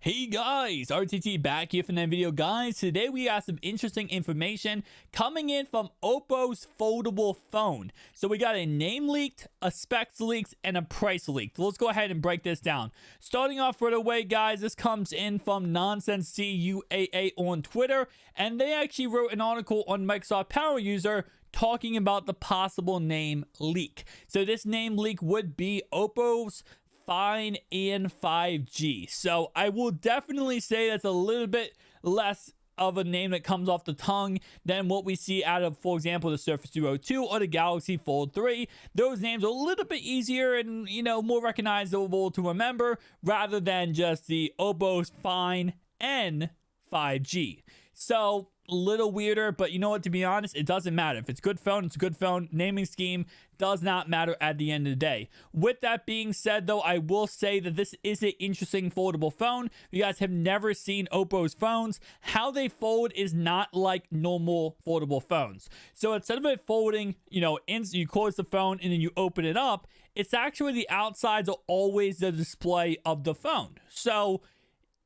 Hey guys, RTT back here for another video. Guys, today we have some interesting information coming in from Oppos Foldable phone. So we got a name leaked, a specs leaked, and a price leaked. Let's go ahead and break this down. Starting off right away, guys, this comes in from Nonsense CUAA on Twitter, and they actually wrote an article on Microsoft Power User talking about the possible name leak. So this name leak would be Oppos Fine and 5G. So I will definitely say that's a little bit less of a name that comes off the tongue than what we see out of, for example, the Surface Duo 2 or the Galaxy Fold 3. Those names are a little bit easier and, more recognizable to remember rather than just the Oppos Fine and 5G. So a little weirder, but you know what, to be honest, it doesn't matter. If it's a good phone, it's a good phone. Naming scheme does not matter at the end of the day. With that being said, though, I will say that this is an interesting foldable phone. If you guys have never seen Oppo's phones, how they fold is not like normal foldable phones. So instead of it folding, you close the phone and then you open it up, it's actually the outsides are always the display of the phone. So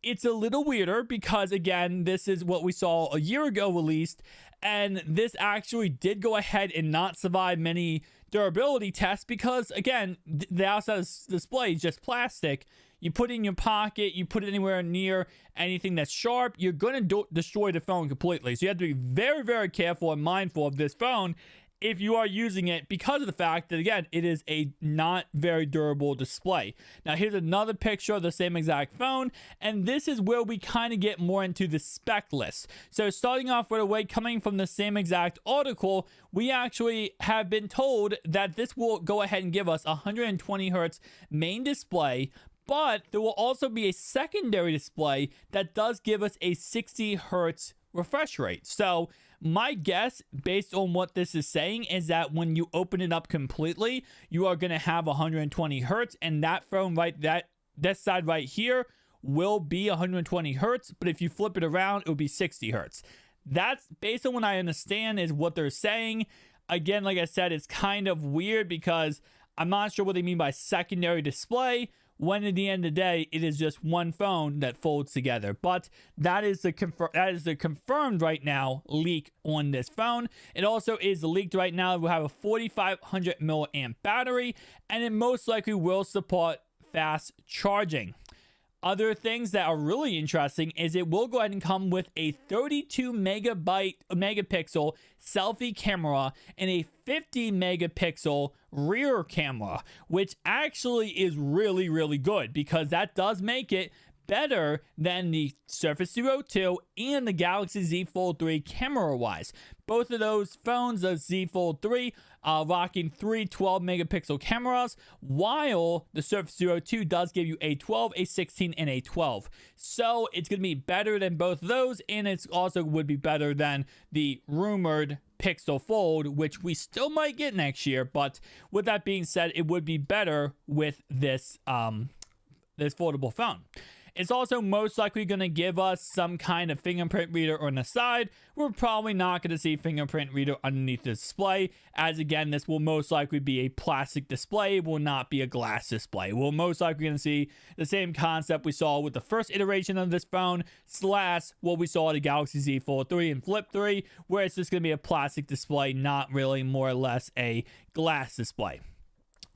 it's a little weirder because, again, this is what we saw a year ago released, and this actually did go ahead and not survive many durability tests because, again, the outside display is just plastic. You put it in your pocket, you put it anywhere near anything that's sharp, you're going to destroy the phone completely. So you have to be very, very careful and mindful of this phone if you are using it, because of the fact that, again, it is a not very durable display. Now, here's another picture of the same exact phone, and this is where we kind of get more into the spec list. So starting off right away, coming from the same exact article, we actually have been told that this will go ahead and give us 120 hertz main display, but there will also be a secondary display that does give us a 60 hertz refresh rate. So my guess, based on what this is saying, is that when you open it up completely, you are going to have 120 hertz, and that phone this side right here will be 120 hertz, but if you flip it around, it will be 60 hertz. That's based on what I understand is what they're saying. Again, like I said, it's kind of weird because I'm not sure what they mean by secondary display, when at the end of the day, it is just one phone that folds together. But that is the confirmed right now leak on this phone. It also is leaked right now. It will have a 4,500 milliamp battery, and it most likely will support fast charging. Other things that are really interesting is it will go ahead and come with a 32 megapixel selfie camera and a 50 megapixel rear camera, which actually is really, really good because that does make it better than the Surface Duo 2 and the Galaxy Z Fold 3 camera-wise. Both of those phones, the Z Fold 3, are rocking 3 12 megapixel cameras, while the Surface Duo 2 does give you a 12, a 16, and a 12. So it's going to be better than both of those, and it also would be better than the rumored Pixel Fold, which we still might get next year. But with that being said, it would be better with this foldable phone. It's also most likely going to give us some kind of fingerprint reader on the side. We're probably not going to see fingerprint reader underneath the display, as again, this will most likely be a plastic display. It will not be a glass display. We're most likely going to see the same concept we saw with the first iteration of this phone / what we saw at the Galaxy Z Fold 3 and Flip 3, where it's just going to be a plastic display, not really more or less a glass display.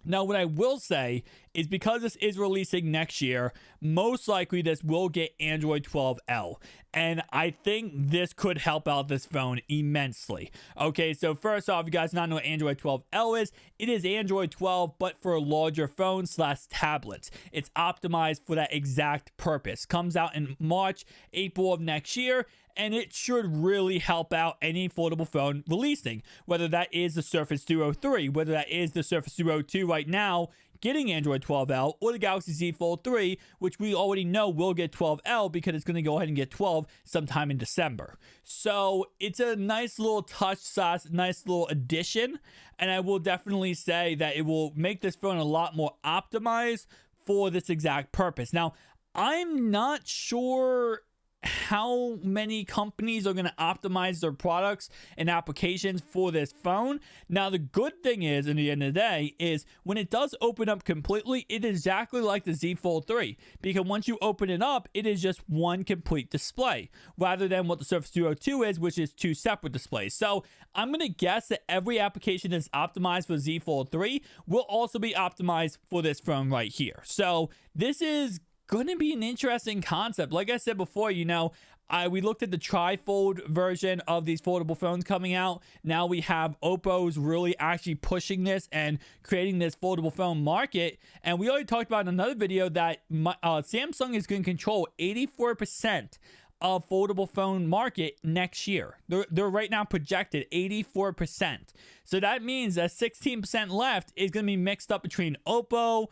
Now, what I will say is because this is releasing next year, most likely this will get Android 12L. And I think this could help out this phone immensely. Okay, so first off, you guys not know what Android 12L is. It is Android 12, but for larger phones / tablets. It's optimized for that exact purpose. Comes out in March, April of next year, and it should really help out any foldable phone releasing, whether that is the Surface Duo 3, whether that is the Surface Duo 2 right now getting Android 12L, or the Galaxy Z Fold 3, which we already know will get 12L because it's going to go ahead and get 12 sometime in December. So it's a nice little touch sauce, nice little addition, and I will definitely say that it will make this phone a lot more optimized for this exact purpose. Now, I'm not sure how many companies are going to optimize their products and applications for this phone. Now, the good thing is, in the end of the day, is when it does open up completely, it is exactly like the Z Fold 3, because once you open it up, it is just one complete display, rather than what the Surface Duo 2 is, which is two separate displays. So I'm going to guess that every application that's optimized for Z Fold 3 will also be optimized for this phone right here. So this is going to be an interesting concept. Like I said before, we looked at the tri-fold version of these foldable phones coming out. Now we have Oppo's really actually pushing this and creating this foldable phone market. And we already talked about in another video that Samsung is going to control 84% of foldable phone market next year. They're right now projected 84%. So that means that 16% left is going to be mixed up between Oppo,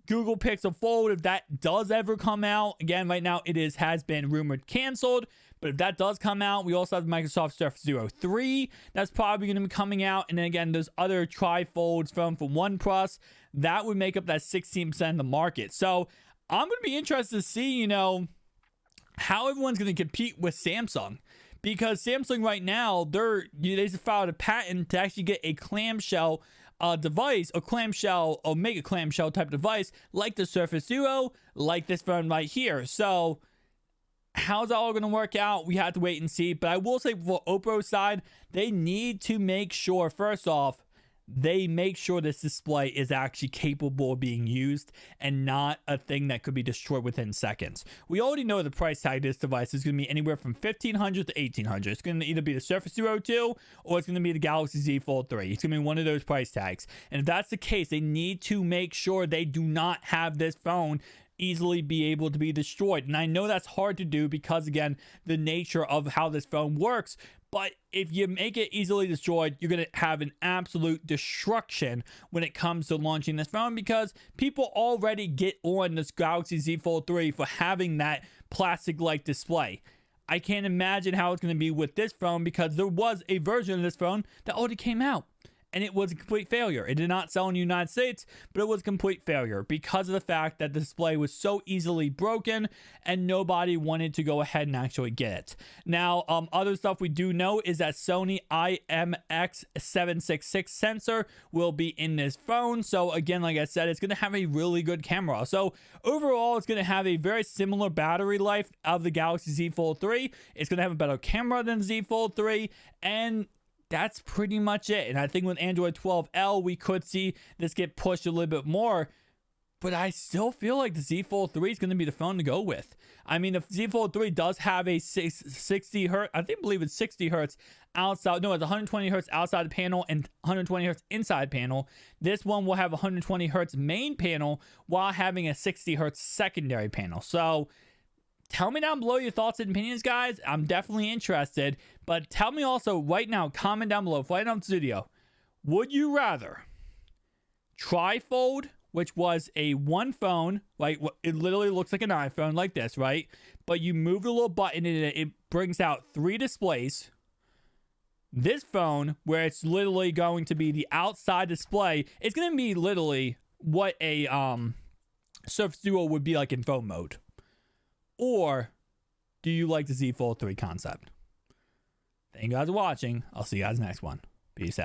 Google Pixel Fold, if that does ever come out. Again, right now it has been rumored canceled, but if that does come out, we also have the Microsoft Surface Duo 3 that's probably going to be coming out. And then again, there's other tri-folds phone for OnePlus that would make up that 16% of the market. So I'm going to be interested to see, how everyone's going to compete with Samsung, because Samsung right now, they just filed a patent to actually get a clamshell device, or clamshell, or make a clamshell type device like the Surface Duo, like this phone right here. So how's that all going to work out? We have to wait and see. But I will say, for Oppo's side, they need to make sure, first off, they make sure this display is actually capable of being used and not a thing that could be destroyed within seconds. We already know the price tag of this device is going to be anywhere from $1,500 to $1,800. It's going to either be the Surface Duo 2 or it's going to be the Galaxy Z Fold 3. It's going to be one of those price tags. And if that's the case, they need to make sure they do not have this phone easily be able to be destroyed. And I know that's hard to do because, again, the nature of how this phone works. But if you make it easily destroyed, you're going to have an absolute destruction when it comes to launching this phone, because people already get on this Galaxy Z Fold 3 for having that plastic-like display. I can't imagine how it's going to be with this phone, because there was a version of this phone that already came out, and it was a complete failure. It did not sell in the United States, but it was a complete failure because of the fact that the display was so easily broken and nobody wanted to go ahead and actually get it. Now, other stuff we do know is that Sony IMX766 sensor will be in this phone. So again, like I said, it's going to have a really good camera. So overall, it's going to have a very similar battery life of the Galaxy Z Fold 3. It's going to have a better camera than Z Fold 3, and that's pretty much it. And I think with Android 12L, we could see this get pushed a little bit more. But I still feel like the Z Fold 3 is going to be the phone to go with. I mean, if Z Fold 3 does have a 60 hertz, believe it's 60 hertz outside. No, it's 120 hertz outside the panel and 120 hertz inside panel. This one will have 120 hertz main panel while having a 60 hertz secondary panel. So tell me down below your thoughts and opinions, guys. I'm definitely interested. But tell me also right now, comment down below, right on the video, would you rather tri-fold, which was a one phone, like it literally looks like an iPhone like this, right? But you move the little button and it brings out 3 displays. This phone, where it's literally going to be the outside display, it's going to be literally what a Surface Duo would be like in phone mode. Or do you like the Z Fold 3 concept? Thank you guys for watching. I'll see you guys next one. Peace out.